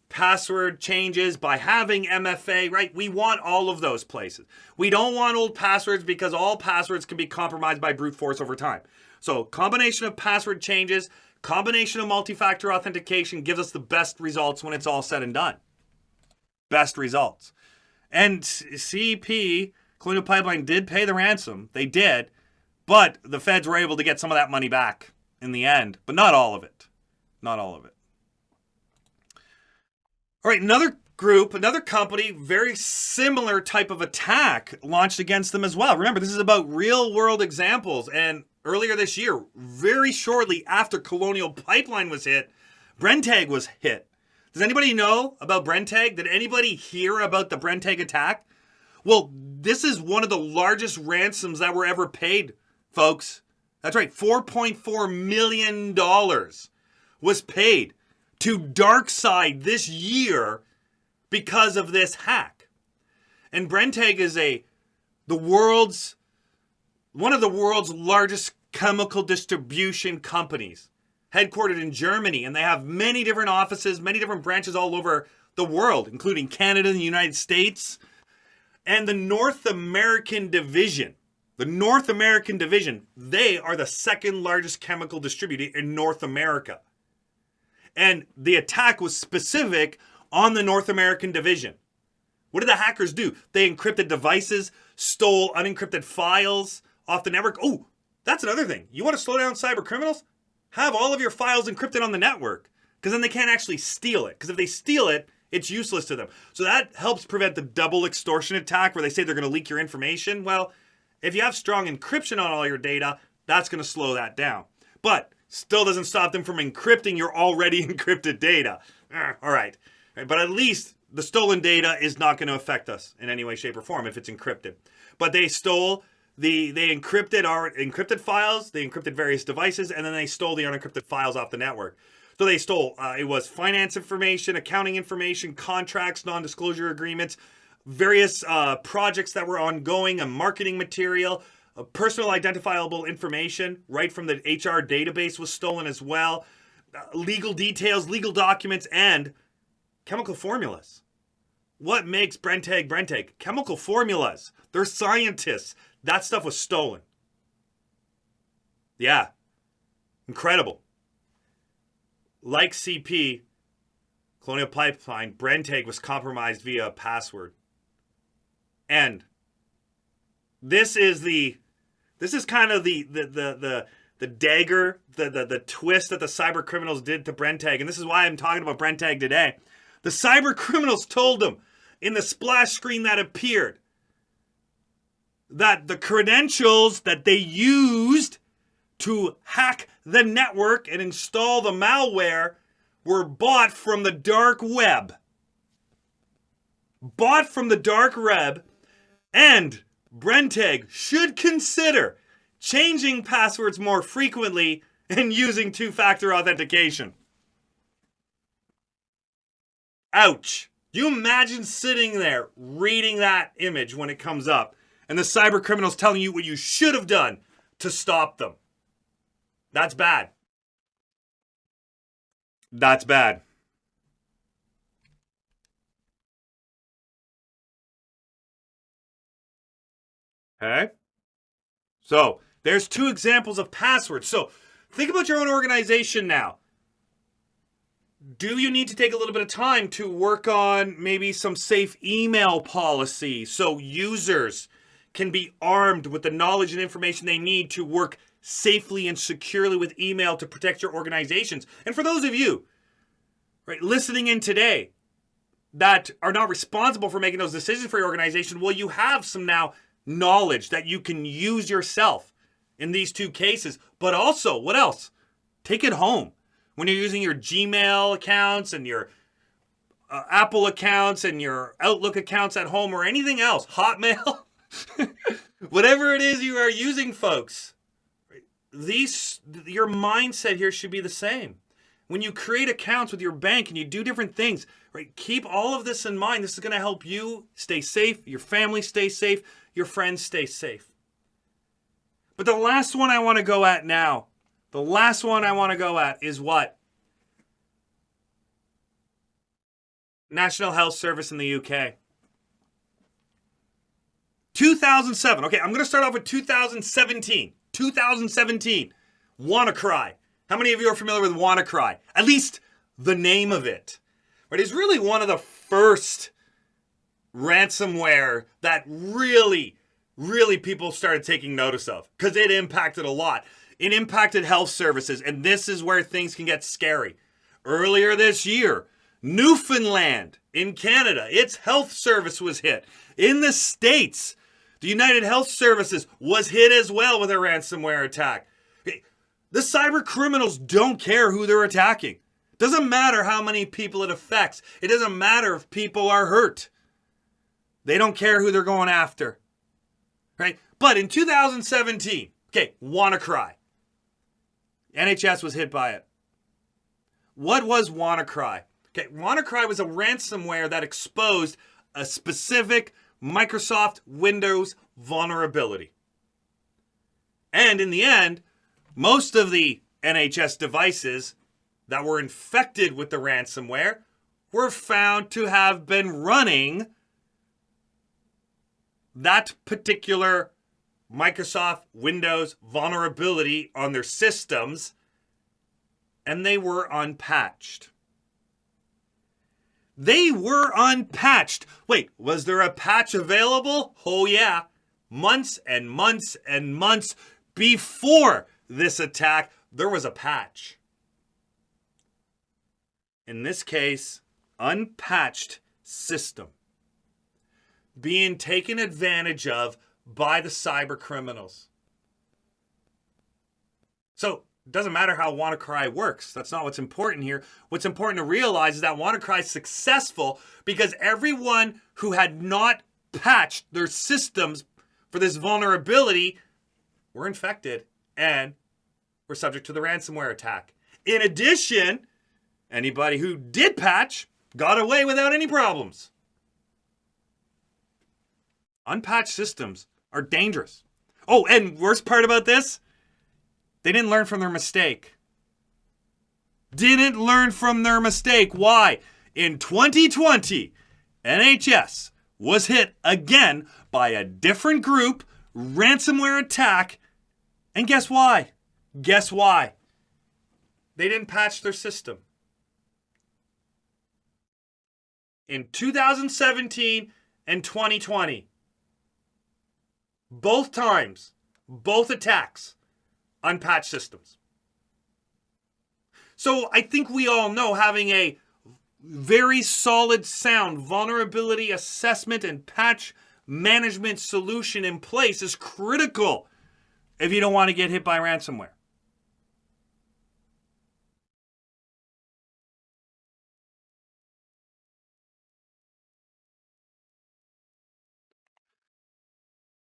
password changes, by having MFA, right, we want all of those places. We don't want old passwords because all passwords can be compromised by brute force over time. So combination of password changes, combination of multi-factor authentication gives us the best results when it's all said and done. Best results. And CP, Colonial Pipeline, did pay the ransom. They did. But the feds were able to get some of that money back in the end. But not all of it. Not all of it. All right, another group, another company, very similar type of attack launched against them as well. Remember, this is about real-world examples. And earlier this year, very shortly after Colonial Pipeline was hit, Brenntag was hit. Does anybody know about Brenntag? Did anybody hear about the Brenntag attack? Well, this is one of the largest ransoms that were ever paid, folks. That's right, $4.4 million was paid to DarkSide this year because of this hack. And Brenntag is one of the world's largest chemical distribution companies, headquartered in Germany, and they have many different offices, many different branches all over the world, including Canada and the United States. And the North American division, they are the second largest chemical distributor in North America. And the attack was specific on the North American division. What did the hackers do? They encrypted devices, stole unencrypted files off the network. Oh, that's another thing. You want to slow down cyber criminals? Have all of your files encrypted on the network, because then they can't actually steal it. Because if they steal it, it's useless to them. So that helps prevent the double extortion attack where they say they're going to leak your information. Well, if you have strong encryption on all your data, that's going to slow that down. But still doesn't stop them from encrypting your already encrypted data. All right. But at least the stolen data is not going to affect us in any way, shape, or form if it's encrypted. But they stole they encrypted our encrypted files, they encrypted various devices, and then they stole the unencrypted files off the network. So they stole, it was finance information, accounting information, contracts, non-disclosure agreements, various projects that were ongoing, and marketing material, personal identifiable information right from the HR database was stolen as well, legal details, legal documents, and chemical formulas. What makes Brenntag Brenntag? Chemical formulas. They're scientists. That stuff was stolen. Yeah. Incredible. like CP, Colonial Pipeline, Brenntag was compromised via a password. And this is kind of the dagger, the twist that the cyber criminals did to Brenntag. And this is why I'm talking about Brenntag today. The cyber criminals told them in the splash screen that appeared that the credentials that they used to hack the network and install the malware were bought from the dark web. Bought from the dark web, and Brenntag should consider changing passwords more frequently and using two-factor authentication. Ouch. You imagine sitting there reading that image when it comes up and the cyber criminals telling you what you should have done to stop them. That's bad. That's bad. Okay? So, there's two examples of passwords. So, think about your own organization now. Do you need to take a little bit of time to work on maybe some safe email policy so users can be armed with the knowledge and information they need to work safely and securely with email to protect your organizations? And for those of you listening in today that are not responsible for making those decisions for your organization, well, you have some now knowledge that you can use yourself in these two cases. But also, what else? Take it home. When you're using your Gmail accounts and your Apple accounts and your Outlook accounts at home or anything else, Hotmail, whatever it is you are using, folks, your mindset here should be the same. When you create accounts with your bank and you do different things, keep all of this in mind. This is going to help you stay safe, your family stay safe, your friends stay safe. But the last one I want to go at now, is what? National Health Service in the UK. 2007. Okay, I'm going to start off with 2017. 2017. WannaCry. How many of you are familiar with WannaCry? At least the name of it. It's really one of the first ransomware that really people started taking notice of because it impacted a lot. It impacted health services, and this is where things can get scary. Earlier this year, Newfoundland in Canada, its health service was hit. In the States, the United Health Services was hit as well with a ransomware attack. The cyber criminals don't care who they're attacking. Doesn't matter how many people it affects. It doesn't matter if people are hurt. They don't care who they're going after. Right? But in 2017, WannaCry. NHS was hit by it. What was WannaCry? WannaCry was a ransomware that exposed a specific Microsoft Windows vulnerability. And in the end, most of the NHS devices that were infected with the ransomware were found to have been running that particular Microsoft Windows vulnerability on their systems, and they were unpatched. They were unpatched. Wait, was there a patch available? Oh yeah. Months and months and months before this attack, there was a patch. In this case, unpatched system being taken advantage of by the cyber criminals. So, it doesn't matter how WannaCry works. That's not what's important here. What's important to realize is that WannaCry is successful because everyone who had not patched their systems for this vulnerability were infected and were subject to the ransomware attack. In addition, anybody who did patch got away without any problems. Unpatched systems are dangerous. Oh, and worst part about this, they didn't learn from their mistake. Why? In 2020, NHS was hit again by a different group ransomware attack. And guess why? They didn't patch their system. in 2017 and 2020. Both times, both attacks, unpatched systems. So I think we all know having a very solid, sound vulnerability assessment and patch management solution in place is critical if you don't want to get hit by ransomware.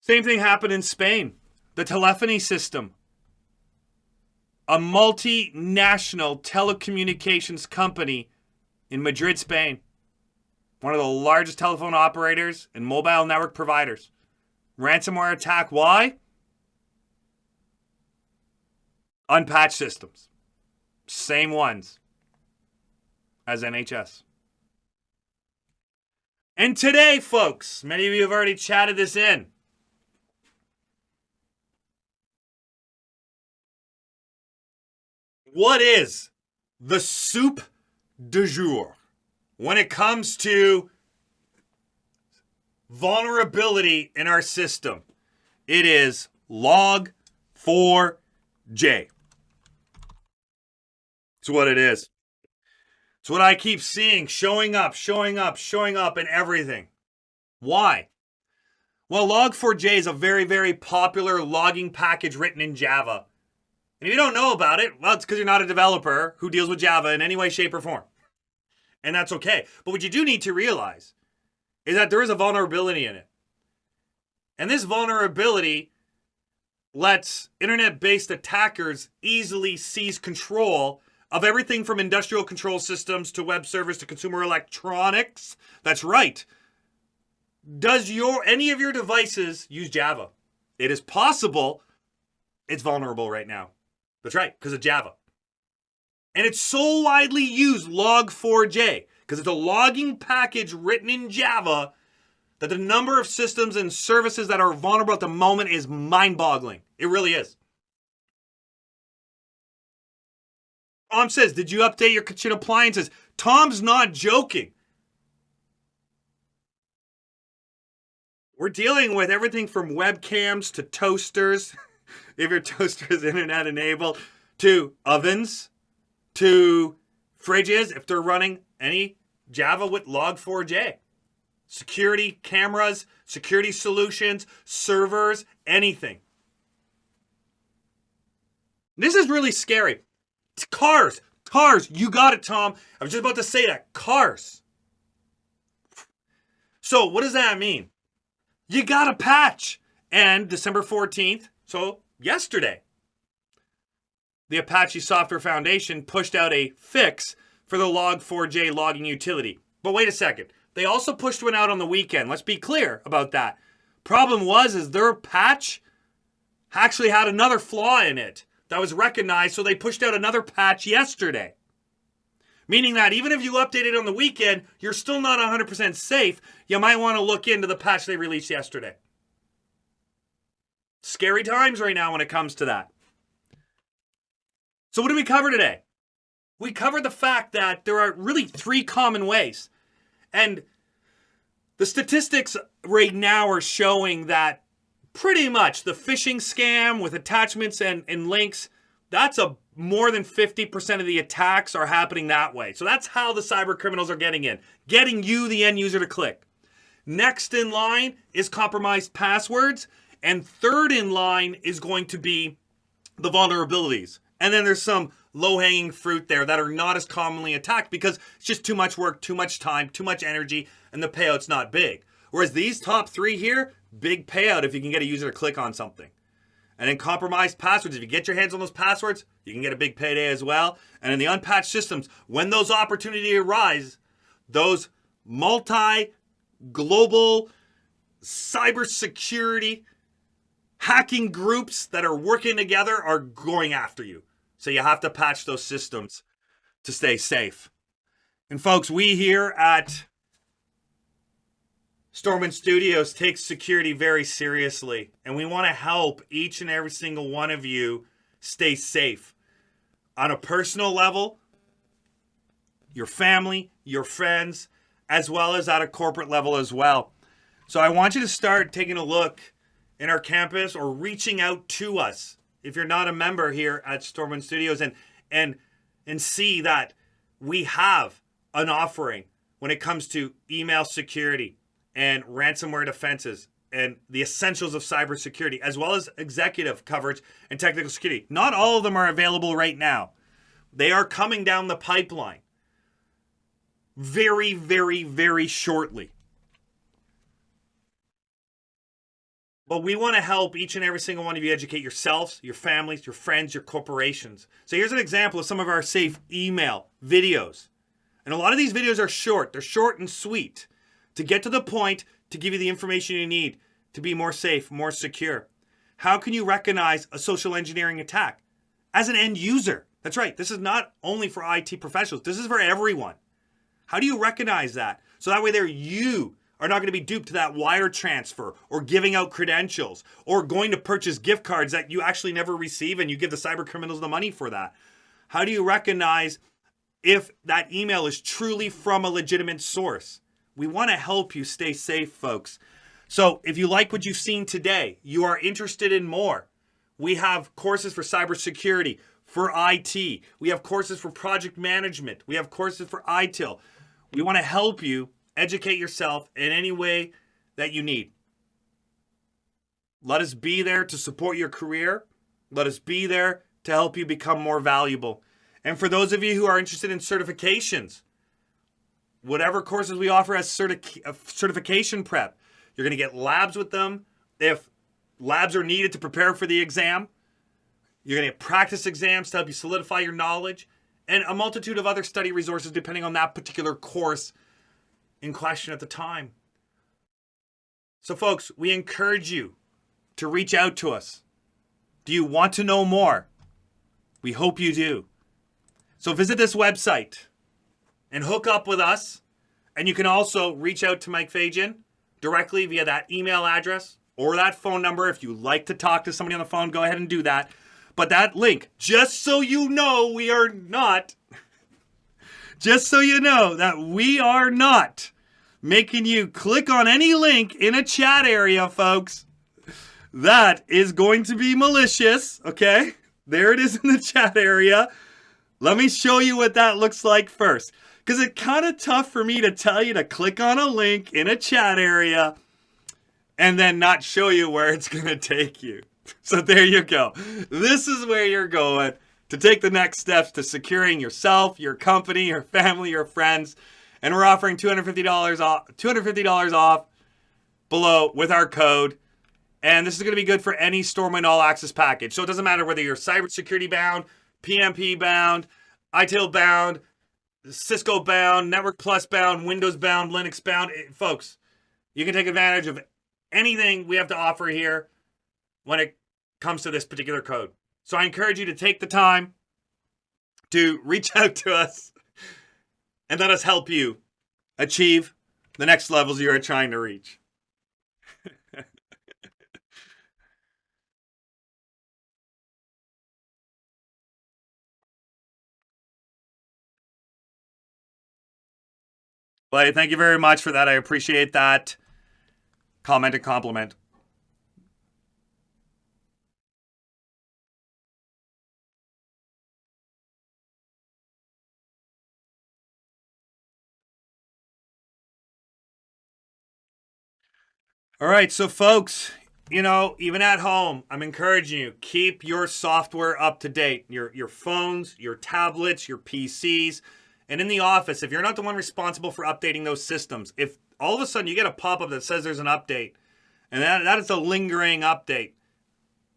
Same thing happened in Spain. The telephony system. A multinational telecommunications company in Madrid, Spain. One of the largest telephone operators and mobile network providers. Ransomware attack. Why? Unpatched systems. Same ones as NHS. And today, folks, many of you have already chatted this in. What is the soup du jour when it comes to vulnerability in our system? It is log4j. It's what it is. It's what I keep seeing showing up in everything. Why? Well, log4j is a very, very popular logging package written in Java. And if you don't know about it, well, it's because you're not a developer who deals with Java in any way, shape, or form. And that's okay. But what you do need to realize is that there is a vulnerability in it. And this vulnerability lets internet-based attackers easily seize control of everything from industrial control systems to web servers to consumer electronics. That's right. Does any of your devices use Java? It is possible. It's vulnerable right now. That's right, because of Java. And it's so widely used, log4j, because it's a logging package written in Java, that the number of systems and services that are vulnerable at the moment is mind-boggling. It really is. Tom says, did you update your kitchen appliances? Tom's not joking. We're dealing with everything from webcams to toasters, if your toaster is internet enabled, to ovens, to fridges, if they're running any Java with log4j. Security cameras, security solutions, servers, anything. This is really scary. Cars, you got it, Tom. I was just about to say that. Cars. So what does that mean? You got a patch. And December 14th, so yesterday, the Apache Software Foundation pushed out a fix for the log4j logging utility. But wait a second. They also pushed one out on the weekend. Let's be clear about that. Problem is their patch actually had another flaw in it that was recognized, so they pushed out another patch yesterday. Meaning that even if you update it on the weekend, you're still not 100% safe. You might want to look into the patch they released yesterday. Scary times right now when it comes to that. So what did we cover today? We covered the fact that there are really 3 common ways. And the statistics right now are showing that pretty much the phishing scam with attachments and links, that's more than 50% of the attacks are happening that way. So that's how the cyber criminals are getting in. Getting you, the end user, to click. Next in line is compromised passwords. And third in line is going to be the vulnerabilities. And then there's some low-hanging fruit there that are not as commonly attacked because it's just too much work, too much time, too much energy, and the payout's not big. Whereas these top 3 here, big payout if you can get a user to click on something. And then compromised passwords, if you get your hands on those passwords, you can get a big payday as well. And in the unpatched systems, when those opportunities arise, those multi-global cybersecurity hacking groups that are working together are going after you. So you have to patch those systems to stay safe. And folks, we here at StormWind Studios take security very seriously. And we want to help each and every single one of you stay safe. On a personal level, your family, your friends, as well as at a corporate level as well. So I want you to start taking a look in our campus or reaching out to us if you're not a member here at StormWind Studios, and see that we have an offering when it comes to email security and ransomware defenses and the essentials of cybersecurity, as well as executive coverage and technical security. Not all of them are available right now. They are coming down the pipeline very, very, very shortly. But we want to help each and every single one of you educate yourselves, your families, your friends, your corporations. So here's an example of some of our safe email videos. And a lot of these videos are short. They're short and sweet to get to the point, to give you the information you need to be more safe, more secure. How can you recognize a social engineering attack as an end user? That's right. This is not only for IT professionals. This is for everyone. How do you recognize that? So that way there you are not going to be duped to that wire transfer or giving out credentials or going to purchase gift cards that you actually never receive and you give the cyber criminals the money for that. How do you recognize if that email is truly from a legitimate source? We want to help you stay safe, folks. So if you like what you've seen today, you are interested in more, we have courses for cybersecurity, for IT. We have courses for project management. We have courses for ITIL. We want to help you educate yourself in any way that you need. Let us be there to support your career. Let us be there to help you become more valuable. And for those of you who are interested in certifications, whatever courses we offer as certification prep, you're going to get labs with them. If labs are needed to prepare for the exam, you're going to get practice exams to help you solidify your knowledge, and a multitude of other study resources depending on that particular course in question at the time. So folks, we encourage you to reach out to us. Do you want to know more? We hope you do. So visit this website and hook up with us. And you can also reach out to Mike Fajan directly via that email address or that phone number. If you like to talk to somebody on the phone, go ahead and do that. But that link, just so you know, we are not making you click on any link in a chat area, folks. That is going to be malicious, okay? There it is in the chat area. Let me show you what that looks like first. Because it's kind of tough for me to tell you to click on a link in a chat area and then not show you where it's going to take you. So there you go. This is where you're going to take the next steps to securing yourself, your company, your family, your friends. And we're offering $250 off below with our code. And this is going to be good for any StormWind All Access package. So it doesn't matter whether you're cybersecurity bound, PMP bound, ITIL bound, Cisco bound, Network Plus bound, Windows bound, Linux bound. Folks, you can take advantage of anything we have to offer here when it comes to this particular code. So I encourage you to take the time to reach out to us and let us help you achieve the next levels you are trying to reach. But thank you very much for that. I appreciate that comment and compliment. All right, so folks, even at home, I'm encouraging you, keep your software up to date. Your phones, your tablets, your PCs, and in the office, if you're not the one responsible for updating those systems, if all of a sudden you get a pop-up that says there's an update, and that is a lingering update,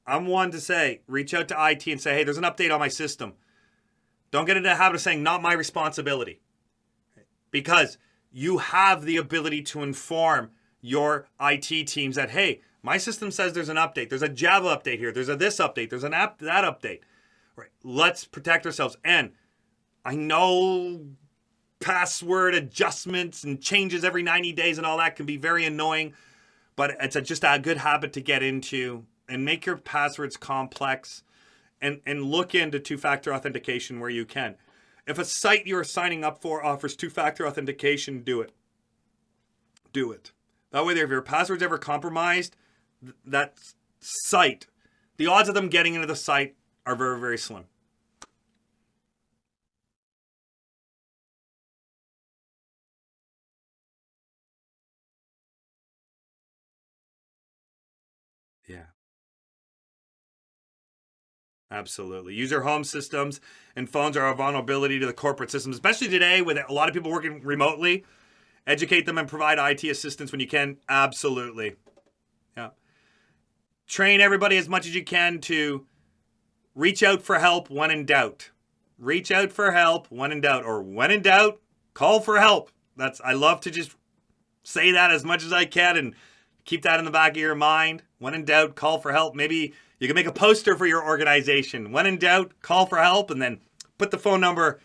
I'm one to say, reach out to IT and say, hey, there's an update on my system. Don't get into the habit of saying, not my responsibility. Because you have the ability to inform your IT teams that, hey, my system says there's an update. There's a Java update here. There's a this update. There's an app that update. Right. Let's protect ourselves. And I know password adjustments and changes every 90 days and all that can be very annoying, but it's just a good habit to get into and make your passwords complex and look into two-factor authentication where you can. If a site you're signing up for offers two-factor authentication, do it. do it. That way, if your password's ever compromised, that site, the odds of them getting into the site are very, very slim. Yeah. Absolutely. User home systems and phones are a vulnerability to the corporate systems, especially today with a lot of people working remotely. Educate them and provide IT assistance when you can. Absolutely. Yeah. Train everybody as much as you can to reach out for help when in doubt. Reach out for help when in doubt, or when in doubt, call for help. I love to just say that as much as I can and keep that in the back of your mind. When in doubt, call for help. Maybe you can make a poster for your organization. When in doubt, call for help, and then put the phone number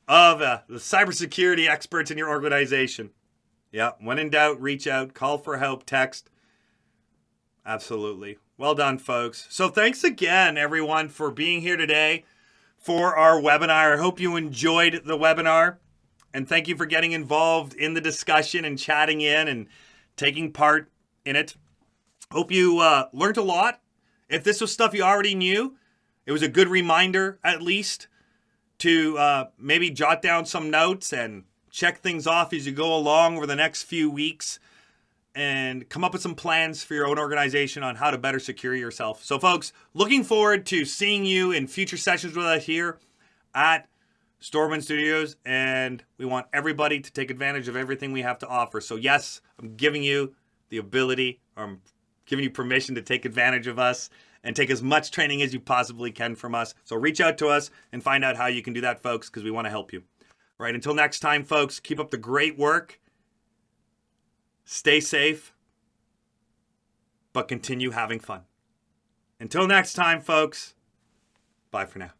of the cybersecurity experts in your organization. Yeah, when in doubt, reach out, call for help, text. Absolutely. Well done, folks. So thanks again, everyone, for being here today for our webinar. I hope you enjoyed the webinar, and thank you for getting involved in the discussion and chatting in and taking part in it. Hope you learned a lot. If this was stuff you already knew, it was a good reminder, at least, to maybe jot down some notes and check things off as you go along over the next few weeks and come up with some plans for your own organization on how to better secure yourself. So, folks, looking forward to seeing you in future sessions with us here at StormWind Studios, and we want everybody to take advantage of everything we have to offer. So, yes, I'm giving you the ability, or I'm giving you permission to take advantage of us and take as much training as you possibly can from us. So reach out to us and find out how you can do that, folks, because we want to help you. All right, until next time, folks, keep up the great work. Stay safe, but continue having fun. Until next time, folks, bye for now.